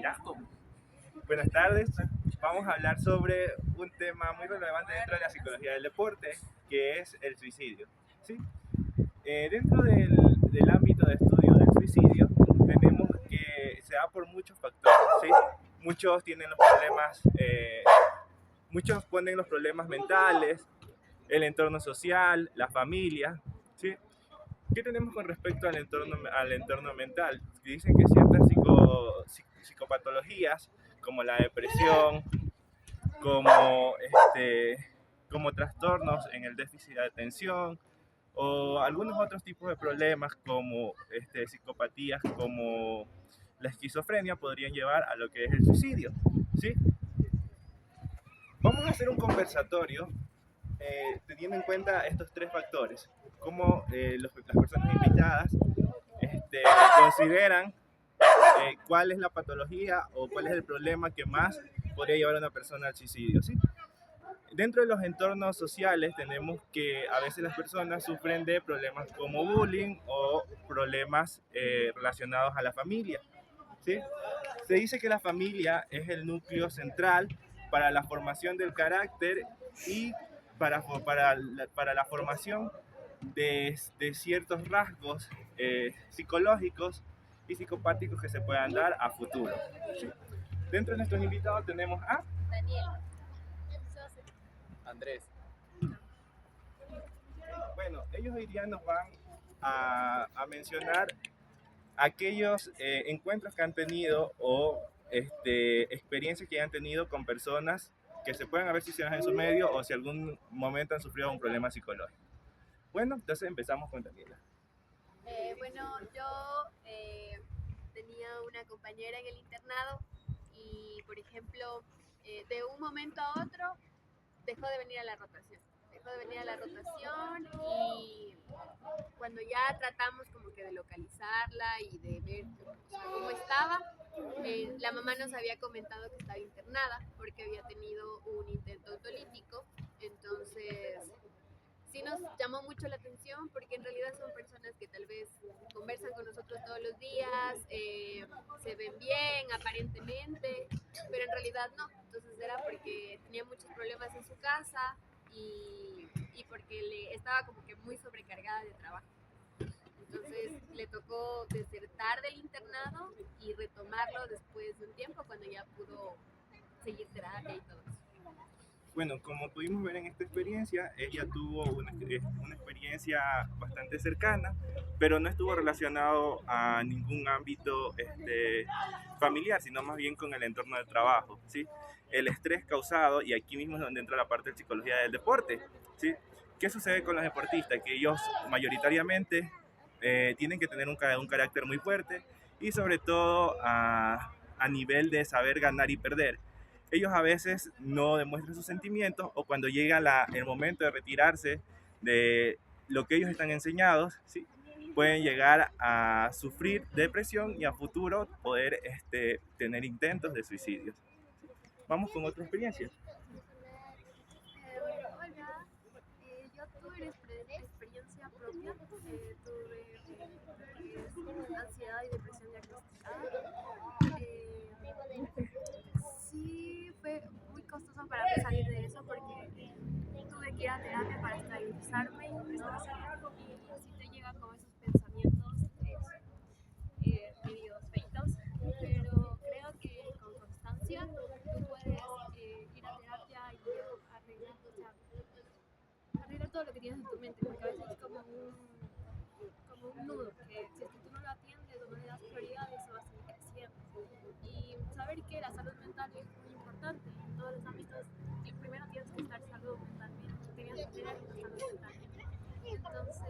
Ya. Buenas tardes. Vamos a hablar sobre un tema muy relevante dentro de la psicología del deporte, que es el suicidio. ¿Sí? Dentro del ámbito de estudio del suicidio, tenemos que se da por muchos factores. ¿Sí? Muchos tienen los problemas, muchos ponen los problemas mentales, el entorno social, la familia. ¿Sí? ¿Qué tenemos con respecto al entorno mental? Dicen que ciertas psicopatologías, como la depresión, como, como trastornos en el déficit de atención, o algunos otros tipos de problemas como psicopatías como la esquizofrenia, podrían llevar a lo que es el suicidio. ¿Sí? Vamos a hacer un conversatorio teniendo en cuenta estos tres factores, cómo las personas invitadas consideran cuál es la patología o cuál es el problema que más podría llevar a una persona al suicidio. ¿Sí? Dentro de los entornos sociales tenemos que a veces las personas sufren de problemas como bullying o problemas relacionados a la familia. ¿Sí? Se dice que la familia es el núcleo central para la formación del carácter y para la formación de ciertos rasgos psicológicos y psicopáticos que se puedan dar a futuro. ¿Sí? Dentro de nuestros invitados tenemos a Daniel, Andrés. Bueno, ellos hoy día nos van a mencionar aquellos encuentros que han tenido o experiencias que han tenido con personas que se pueden haber suicidado en su medio o si algún momento han sufrido un problema psicológico. Bueno, entonces empezamos con Daniela. Bueno, yo tenía una compañera en el internado y, por ejemplo, de un momento a otro dejó de venir a la rotación. Dejó de venir a la rotación y cuando ya tratamos como que de localizarla y de ver, o sea, cómo estaba, la mamá nos había comentado que estaba internada porque había tenido un intento autolítico. Entonces sí nos llamó mucho la atención porque en realidad son personas que tal vez conversan con nosotros todos los días, se ven bien aparentemente, pero en realidad no. Entonces era porque tenía muchos problemas en su casa y porque le estaba como que muy sobrecargada de trabajo. Entonces le tocó desertar del internado y retomarlo después de un tiempo cuando ya pudo seguir terapia y todo eso. Bueno, como pudimos ver en esta experiencia, ella tuvo una experiencia bastante cercana, pero no estuvo relacionado a ningún ámbito familiar, sino más bien con el entorno de trabajo, ¿sí? El estrés causado, y aquí mismo es donde entra la parte de psicología del deporte, ¿sí? ¿Qué sucede con los deportistas? Que ellos mayoritariamente tienen que tener un carácter muy fuerte y sobre todo a nivel de saber ganar y perder. Ellos a veces no demuestran sus sentimientos o cuando llega el momento de retirarse de lo que ellos están enseñados, ¿sí? Pueden llegar a sufrir depresión y a futuro poder tener intentos de suicidio. Vamos con otra experiencia. Hola, yo tuve una experiencia propia, tuve ansiedad y depresión diagnosticada. Sí, fue muy costoso para mí salir de eso porque tuve que ir a terapia para estabilizarme y sí te llega con esos pensamientos medio feitos, pero creo que con constancia tú puedes ir a terapia y arreglar, o sea, arreglar todo lo que tienes en tu mente, porque a veces es como un nudo, que si es que tú no lo atiendes o no le das prioridad, eso va a seguir creciendo. Y saber que la salud mental es muy importante en todos los ámbitos, y primero tienes que estar salud mentalmente, tienes que tener salud mental. Entonces,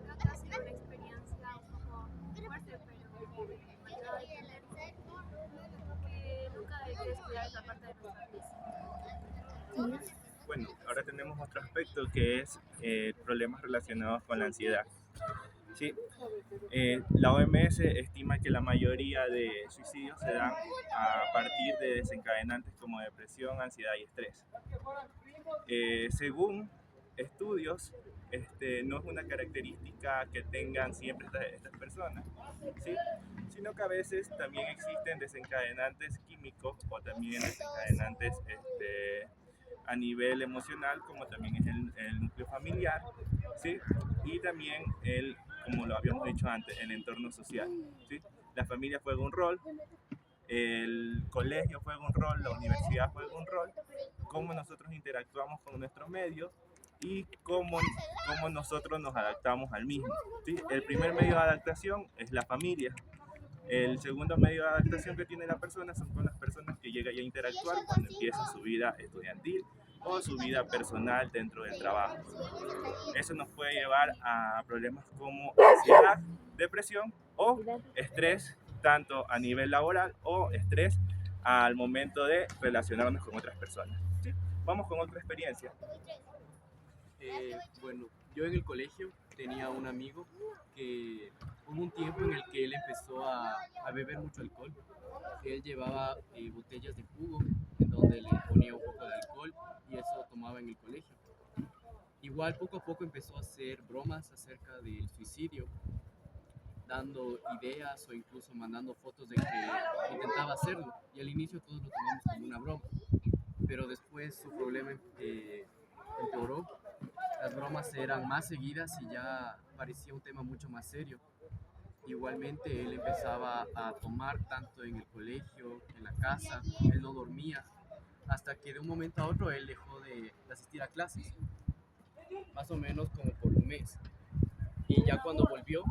creo que ha sido una experiencia un poco fuerte, pero me ayuda a entender que nunca hay que descuidar esa parte de nuestra vida. Bueno, ahora tenemos otro aspecto que es problemas relacionados con la ansiedad. ¿Sí? La OMS estima que la mayoría de suicidios se dan a partir de desencadenantes como depresión, ansiedad y estrés. Según estudios no es una característica que tengan siempre estas personas, ¿sí? Sino que a veces también existen desencadenantes químicos o también desencadenantes a nivel emocional, como también es el núcleo familiar, ¿sí? Y también como lo habíamos dicho antes, el entorno social, ¿sí? La familia juega un rol, el colegio juega un rol, la universidad juega un rol, cómo nosotros interactuamos con nuestro medio y cómo nosotros nos adaptamos al mismo, ¿sí? El primer medio de adaptación es la familia. El segundo medio de adaptación que tiene la persona son con las personas que llega ya a interactuar cuando empieza su vida estudiantil o su vida personal dentro del trabajo. Eso nos puede llevar a problemas como ansiedad, depresión o estrés, tanto a nivel laboral o estrés al momento de relacionarnos con otras personas. ¿Sí? Vamos con otra experiencia. Bueno, yo en el colegio tenía un amigo que hubo un tiempo en el que él empezó a beber mucho alcohol. Él llevaba botellas de jugo en donde le ponía un poco de alcohol y eso tomaba en el colegio. Igual poco a poco empezó a hacer bromas acerca del suicidio, dando ideas o incluso mandando fotos de que intentaba hacerlo. Y al inicio todos lo tomamos como una broma, pero después su problema empeoró. Las bromas eran más seguidas y ya parecía un tema mucho más serio. Igualmente él empezaba a tomar tanto en el colegio, en la casa, él no dormía, hasta que de un momento a otro él dejó de asistir a clases, más o menos como por un mes. Y ya cuando volvió,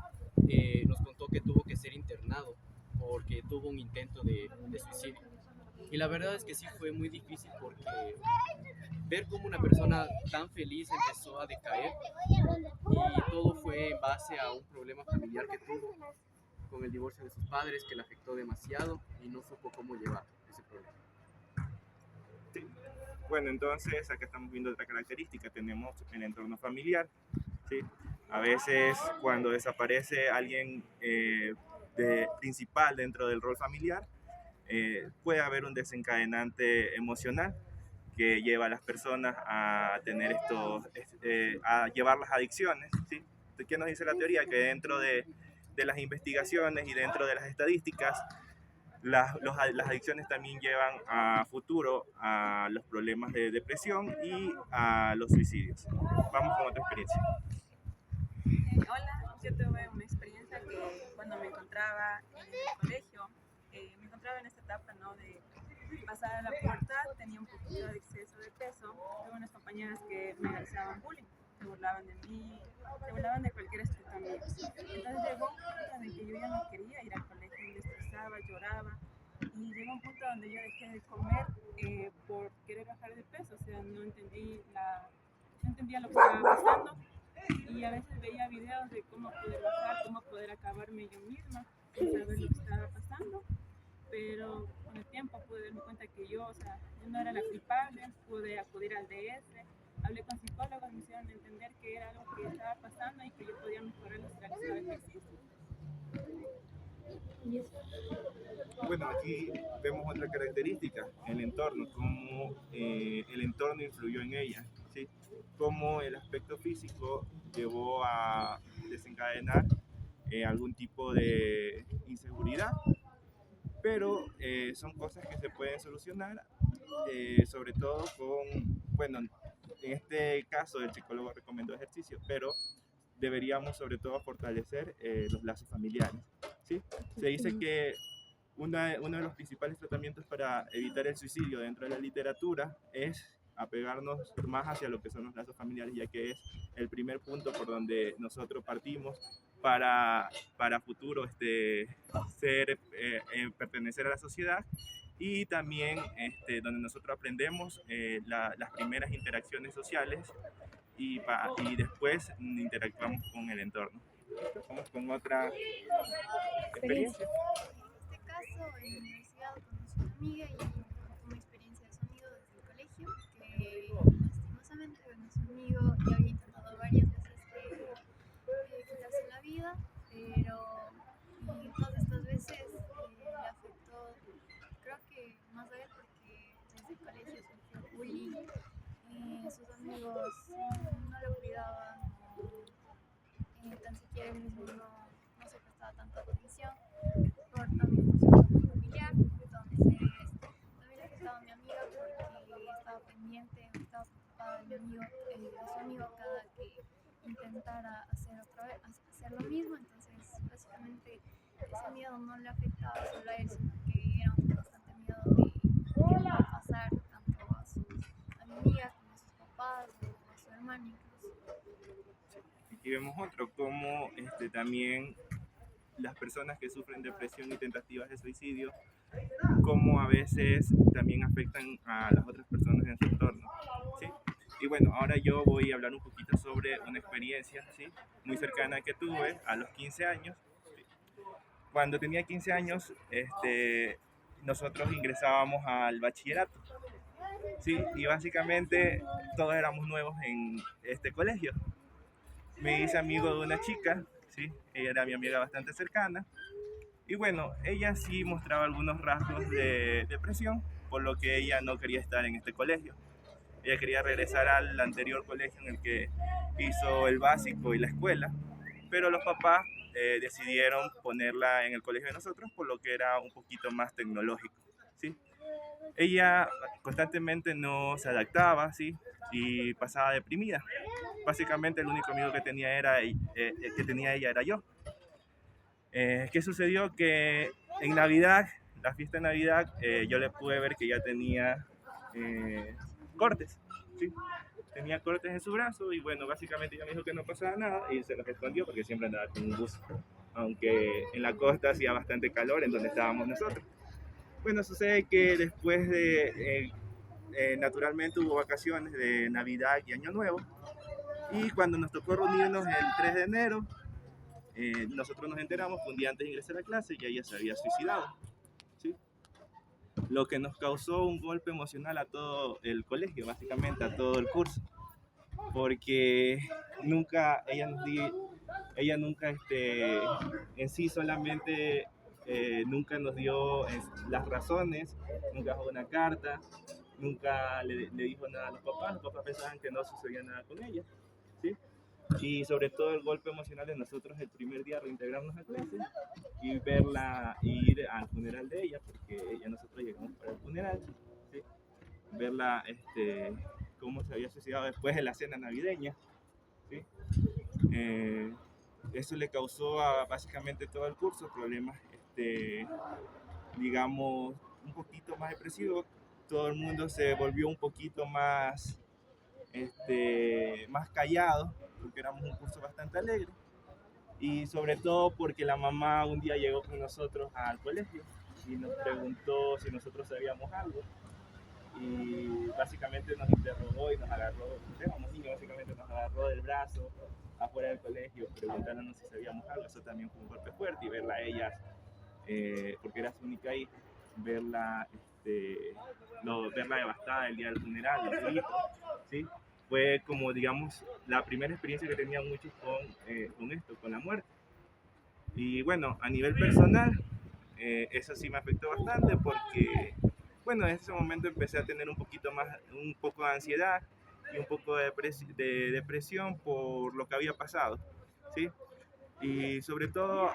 nos contó que tuvo que ser internado porque tuvo un intento de suicidio. Y la verdad es que sí fue muy difícil porque ver cómo una persona tan feliz empezó a decaer y todo fue en base a un problema familiar que tuvo con el divorcio de sus padres que le afectó demasiado y no supo cómo llevar ese problema. Sí. Bueno, entonces acá estamos viendo otra característica, tenemos el entorno familiar, ¿sí? A veces cuando desaparece alguien principal dentro del rol familiar, puede haber un desencadenante emocional que lleva a las personas a tener a llevar las adicciones, ¿sí? ¿Qué nos dice la teoría? Que dentro de las investigaciones y dentro de las estadísticas, las adicciones también llevan a futuro a los problemas de depresión y a los suicidios. Vamos con otra experiencia. Hola, yo tuve una experiencia que cuando me encontraba en el colegio, me encontraba en esta etapa, ¿no?, de pasar a la pubertad, tenía un poquito de exceso de peso, tuve unas compañeras que me realizaban bullying, se burlaban de mí, se burlaban de cualquier aspecto mío. Entonces llegó un punto en el que yo ya no quería ir al colegio, me estresaba, lloraba, y llegó un punto donde yo dejé de comer por querer bajar de peso, o sea, no entendía lo que estaba pasando. Y a veces veía videos de cómo poder bajar, cómo poder acabarme yo misma, sin saber lo que estaba pasando, pero con el tiempo pude darme cuenta que yo no era la culpable, pude acudir al DS, hablé con psicólogos, me hicieron entender que era algo que estaba pasando y que yo podía mejorar los realizadores que existen. Bueno, aquí vemos otra característica, el entorno, cómo el entorno influyó en ella, ¿sí? Cómo el aspecto físico llevó a desencadenar algún tipo de inseguridad, pero son cosas que se pueden solucionar, sobre todo bueno, en este caso el psicólogo recomendó ejercicio, pero deberíamos sobre todo fortalecer los lazos familiares, ¿sí? Se dice que uno de los principales tratamientos para evitar el suicidio dentro de la literatura es apegarnos más hacia lo que son los lazos familiares, ya que es el primer punto por donde nosotros partimos para futuro pertenecer a la sociedad y también donde nosotros aprendemos las primeras interacciones sociales y después interactuamos con el entorno. Vamos con otra experiencia. En este caso, en la universidad conocí una amiga y tuve una experiencia de su amigo desde el colegio, que lastimosamente, bueno, su amigo ya había intentado varias veces quitarse la vida, pero todas estas veces le afectó, creo que más a él porque desde el colegio sufrió bullying, sus amigos no que él mismo no se prestaba tanta atención, por también por su entorno familiar. Entonces también le afectaba a mi amiga porque estaba pendiente, estaba preocupada de mi amigo, de su amigo cada que intentara hacer otra vez, hacer lo mismo. Entonces básicamente ese miedo no le afectaba solo a él, sino que era un constante miedo de qué iba a pasar tanto a sus amigas como a sus papás o a su hermano incluso. Aquí vemos otro, como también las personas que sufren depresión y tentativas de suicidio, como a veces también afectan a las otras personas en su entorno, ¿sí? Y bueno, ahora yo voy a hablar un poquito sobre una experiencia, ¿sí?, muy cercana que tuve a los 15 años. ¿Sí? Cuando tenía 15 años, nosotros ingresábamos al bachillerato, ¿sí? Y básicamente todos éramos nuevos en este colegio. Me hice amigo de una chica, ¿sí? Ella era mi amiga bastante cercana. Y bueno, ella sí mostraba algunos rasgos de depresión, por lo que ella no quería estar en este colegio. Ella quería regresar al anterior colegio en el que hizo el básico y la escuela, pero los papás decidieron ponerla en el colegio de nosotros, por lo que era un poquito más tecnológico, ¿sí? Ella constantemente no se adaptaba, ¿sí?, y pasaba deprimida. Básicamente el único amigo que tenía, que tenía ella era yo. ¿Qué sucedió? Que en Navidad, la fiesta de Navidad, yo le pude ver que ella tenía cortes, ¿sí? Tenía cortes en su brazo y bueno, básicamente ella me dijo que no pasaba nada y se los escondió porque siempre andaba con un buzo, aunque en la costa hacía bastante calor en donde estábamos nosotros. Bueno, sucede que después naturalmente hubo vacaciones de Navidad y Año Nuevo y cuando nos tocó reunirnos el 3 de enero, nosotros nos enteramos que un día antes de ingresar a clase ya ella se había suicidado, ¿sí? Lo que nos causó un golpe emocional a todo el colegio, básicamente a todo el curso, porque ella nunca en sí solamente nunca nos dio las razones, nunca dejó una carta, nunca le dijo nada a los papás pensaban que no sucedía nada con ella, ¿sí? Y sobre todo el golpe emocional de nosotros el primer día reintegrarnos a clase y verla ir al funeral de ella, porque nosotros llegamos para el funeral, ¿sí? Verla cómo se había suicidado después de la cena navideña, ¿sí? Eso le causó a básicamente todo el curso problemas, digamos, un poquito más depresivos. Todo el mundo se volvió un poquito más más callado, porque éramos un curso bastante alegre, y sobre todo porque la mamá un día llegó con nosotros al colegio y nos preguntó si nosotros sabíamos algo, y básicamente nos interrogó y nos agarró, éramos niños, básicamente nos agarró del brazo afuera del colegio preguntándonos si sabíamos algo. Eso también fue un golpe fuerte, y verla a ella, porque era su única hija, verla devastada el día del funeral, los gritos, ¿sí? Fue como, digamos, la primera experiencia que tenían muchos con la muerte. Y bueno, a nivel personal, eso sí me afectó bastante porque, bueno, en ese momento empecé a tener un poco de ansiedad y un poco de depresión por lo que había pasado, ¿sí? Y sobre todo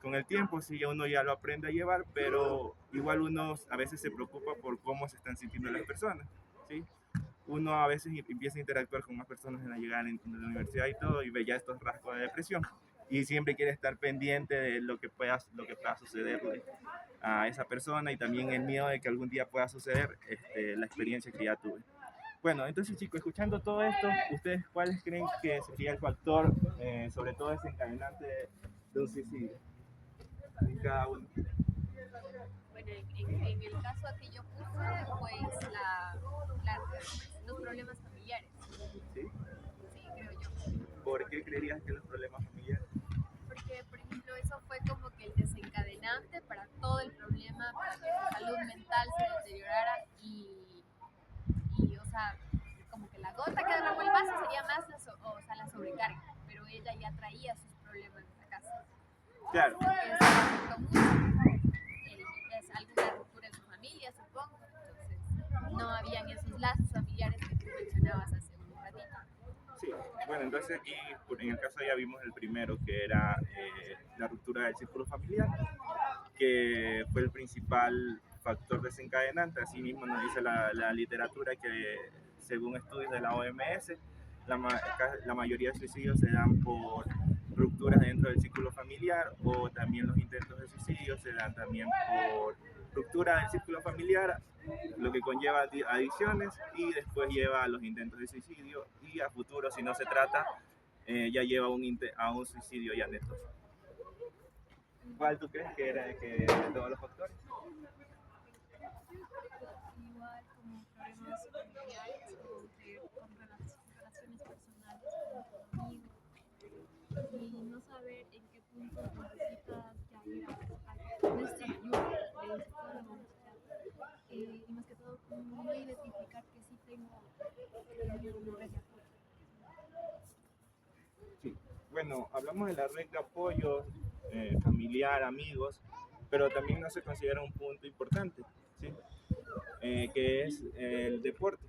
con el tiempo, sí, uno ya lo aprende a llevar, pero igual uno a veces se preocupa por cómo se están sintiendo las personas, ¿sí? Uno a veces empieza a interactuar con más personas en la llegada en la universidad y todo, y ve ya estos rasgos de depresión. Y siempre quiere estar pendiente de lo que pueda sucederle a esa persona, y también el miedo de que algún día pueda suceder la experiencia que ya tuve. Bueno, entonces chicos, escuchando todo esto, ¿ustedes cuáles creen que sería el factor, sobre todo desencadenante de un suicidio? En cada uno. Bueno, en el caso que yo puse, pues los problemas familiares. ¿Sí? Sí, creo yo. ¿Por qué creerías que los problemas familiares? Porque, por ejemplo, eso fue como que el desencadenante para todo el problema, para que su salud mental se deteriorara y, o sea, como que la gota que derramó el vaso sería más la sobrecarga, pero ella ya traía sus problemas en la casa. Claro. Eso afectó mucho. Es alguna ruptura en su familia, supongo. Entonces, no habían esos lazos familiares que tú mencionabas hace un ratito. Sí, bueno. Bueno, entonces aquí en el caso ya vimos el primero, que era la ruptura del círculo familiar, que fue el principal factor desencadenante. Asimismo nos dice la literatura que según estudios de la OMS, la mayoría de suicidios se dan por rupturas dentro del círculo familiar, o también los intentos de suicidio se dan también por ruptura del círculo familiar, lo que conlleva adicciones y después lleva a los intentos de suicidio, y a futuro, si no se trata, ya lleva a un suicidio ya neto. ¿Cuál tú crees que era que de todos los factores? Igual como problemas familiares o con relaciones personales con amigos y no saber en qué punto necesitas ya ir a necesitar ayuda de psicólogo y más que todo no identificar que sí tengo una red de apoyo. Sí. Bueno, hablamos de la red de apoyo familiar, amigos, pero también no se considera un punto importante, ¿sí? Que es el deporte.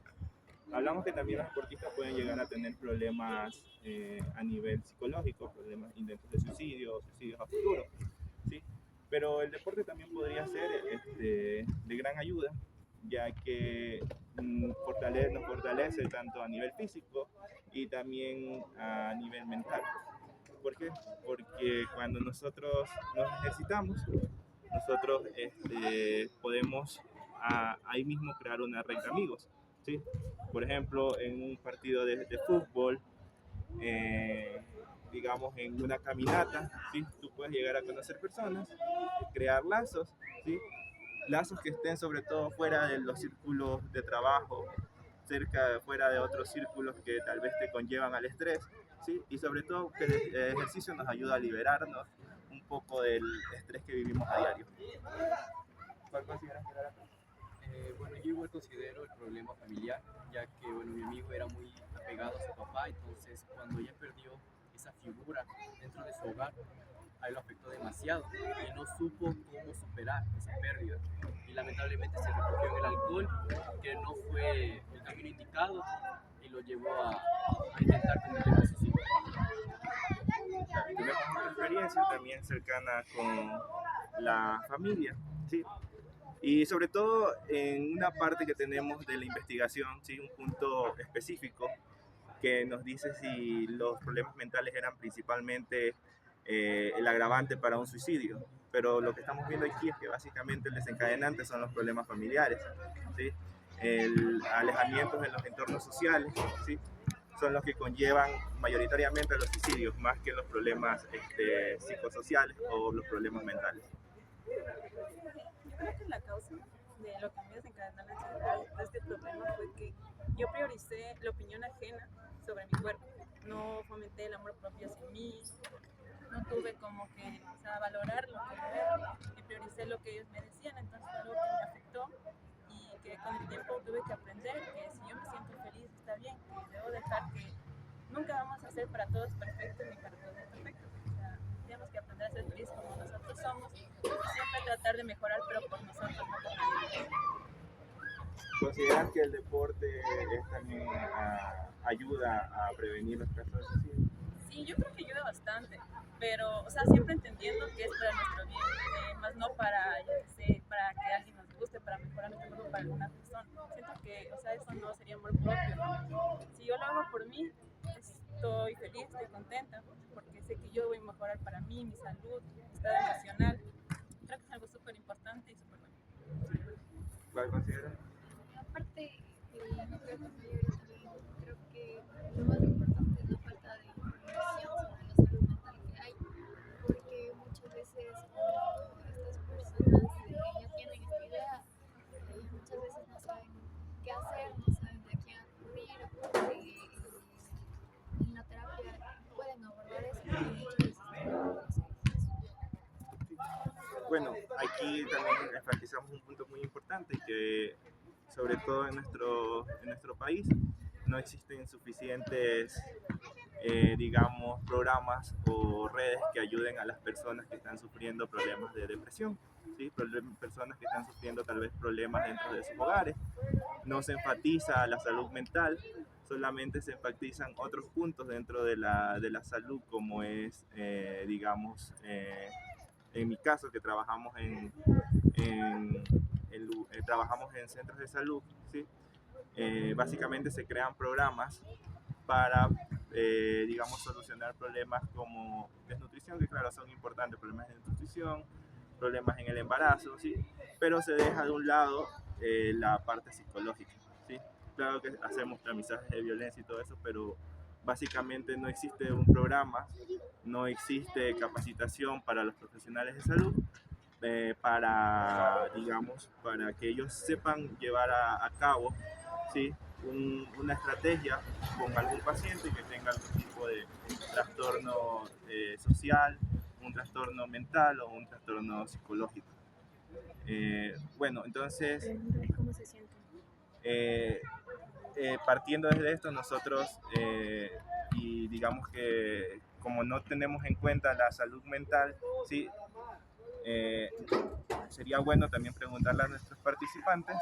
Hablamos que también los deportistas pueden llegar a tener problemas a nivel psicológico, problemas, intentos de suicidio, suicidios a futuro, ¿sí? Pero el deporte también podría ser de gran ayuda, ya que nos fortalece tanto a nivel físico y también a nivel mental. ¿Por qué? Porque cuando nosotros nos ejercitamos, nosotros podemos ahí mismo crear una red de amigos, ¿sí? Por ejemplo, en un partido de fútbol, digamos en una caminata, ¿sí? Tú puedes llegar a conocer personas, crear lazos, ¿sí? Lazos que estén sobre todo fuera de los círculos de trabajo, fuera de otros círculos que tal vez te conllevan al estrés, ¿sí? Y sobre todo que el ejercicio nos ayuda a liberarnos un poco del estrés que vivimos a diario. ¿Cuál consideras que era la razón? Bueno, yo igual considero el problema familiar, ya que bueno, mi amigo era muy apegado a su papá, entonces cuando ella perdió esa figura dentro de su hogar, a él lo afectó demasiado y no supo cómo superar esa pérdida. Y lamentablemente se refugió en el alcohol, que no fue el camino indicado y lo llevó a intentar cometer un suicidio. Tenemos una experiencia también cercana con la familia, ¿sí? Y sobre todo en una parte que tenemos de la investigación, ¿sí? Un punto específico que nos dice si los problemas mentales eran principalmente el agravante para un suicidio. Pero lo que estamos viendo aquí es que básicamente el desencadenante son los problemas familiares, ¿sí? El alejamiento en los entornos sociales, ¿sí? Son los que conllevan mayoritariamente a los suicidios, más que los problemas psicosociales o los problemas mentales. Yo creo que la causa de lo que me desencadenó la ansiedad de este problema fue que yo prioricé la opinión ajena sobre mi cuerpo. No fomenté el amor propio hacia mí, no tuve como que, o sea, valorar lo que yo era y prioricé lo que ellos me decían. Entonces fue algo que me afectó y que con el tiempo tuve que aprender que si yo me siento feliz está bien, que debo dejar que nunca vamos a ser para todos perfectos ni para todos perfectos. O sea, tenemos que aprender a ser felices como nosotros somos y siempre tratar de mejorar, pero por nosotros, no por nadie. ¿Consideras que el deporte también ayuda a prevenir los casos de suicidio? Sí, yo creo que ayuda bastante, pero, o sea, siempre entendiendo que es para nuestro bien, más no para, yo qué sé, para que alguien nos guste, para mejorar nuestro cuerpo para alguna persona. Siento que, o sea, eso no sería amor propio. Si yo lo hago por mí, estoy feliz, estoy contenta, porque sé que yo voy a mejorar para mí, mi salud, mi estado emocional. Creo que es algo súper importante y súper bueno. ¿Cuál consideras? Aparte, no creo que creo que lo más importante es la falta de información sobre la salud mental que hay, porque muchas veces estas personas ya tienen esta idea y muchas veces no saben qué hacer, no saben de a quién acudir, en la terapia pueden abordar eso y muchas veces no hacen eso. Bueno, aquí también enfatizamos un punto muy importante, que sobre todo en nuestro país no existen suficientes, digamos, programas o redes que ayuden a las personas que están sufriendo problemas de depresión, ¿sí? Personas que están sufriendo tal vez problemas dentro de sus hogares. No se enfatiza la salud mental, solamente se enfatizan otros puntos dentro de la salud, como es, digamos, en mi caso, que trabajamos trabajamos en centros de salud, ¿sí? Básicamente se crean programas para, digamos, solucionar problemas como desnutrición, que claro, son importantes, problemas de desnutrición, problemas en el embarazo, ¿sí? Pero se deja de un lado la parte psicológica, ¿sí? Claro que hacemos tamizajes de violencia y todo eso, pero básicamente no existe un programa, no existe capacitación para los profesionales de salud, para, digamos, para que ellos sepan llevar a cabo, ¿sí? Una estrategia con algún paciente que tenga algún tipo de trastorno social, un trastorno mental o un trastorno psicológico. Bueno, entonces, Pregúntales cómo se sienten. Partiendo desde esto, nosotros, y digamos que como no tenemos en cuenta la salud mental, ¿sí? Sería bueno también preguntarle a nuestros participantes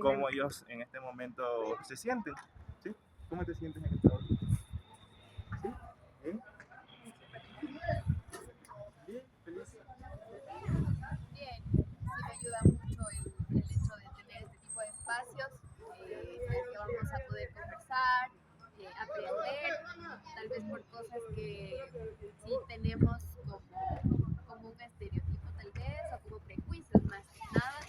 cómo ellos en este momento se sienten, ¿sí? ¿Cómo te sientes en este momento? ¿Sí? ¿Bien? ¿Bien? ¿Feliz? Bien, sí me ayuda mucho el hecho de tener este tipo de espacios en el que vamos a poder conversar, aprender, tal vez por cosas que sí tenemos como un estereotipo tal vez, o como prejuicios más que nada,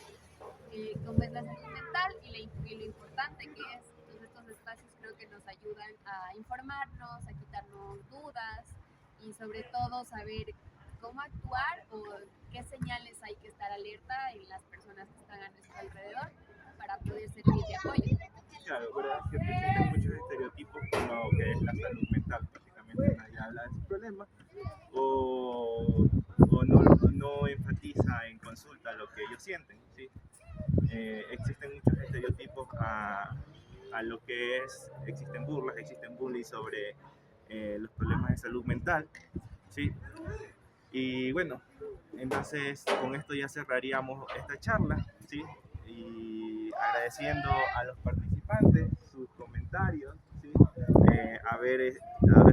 como es la salud mental y lo importante que es. Entonces estos espacios creo que nos ayudan a informarnos, a quitarnos dudas y sobre todo saber cómo actuar o qué señales hay que estar alerta en las personas que están a nuestro alrededor para poder servir de apoyo. Claro, verdad que existen muchos estereotipos con lo que es la salud mental. Prácticamente nadie habla de sus problemas o no enfatiza en consulta lo que ellos sienten, ¿sí? Existen muchos estereotipos a lo que es, existen burlas, existen bullying sobre los problemas de salud mental, ¿sí? Y bueno, entonces con esto ya cerraríamos esta charla, ¿sí? Y agradeciendo a los participantes sus comentarios, ¿sí? Haberse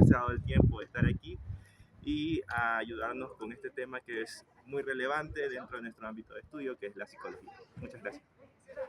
dado el tiempo de estar aquí y a ayudarnos con este tema que es muy relevante dentro de nuestro ámbito de estudio, que es la psicología. Muchas gracias.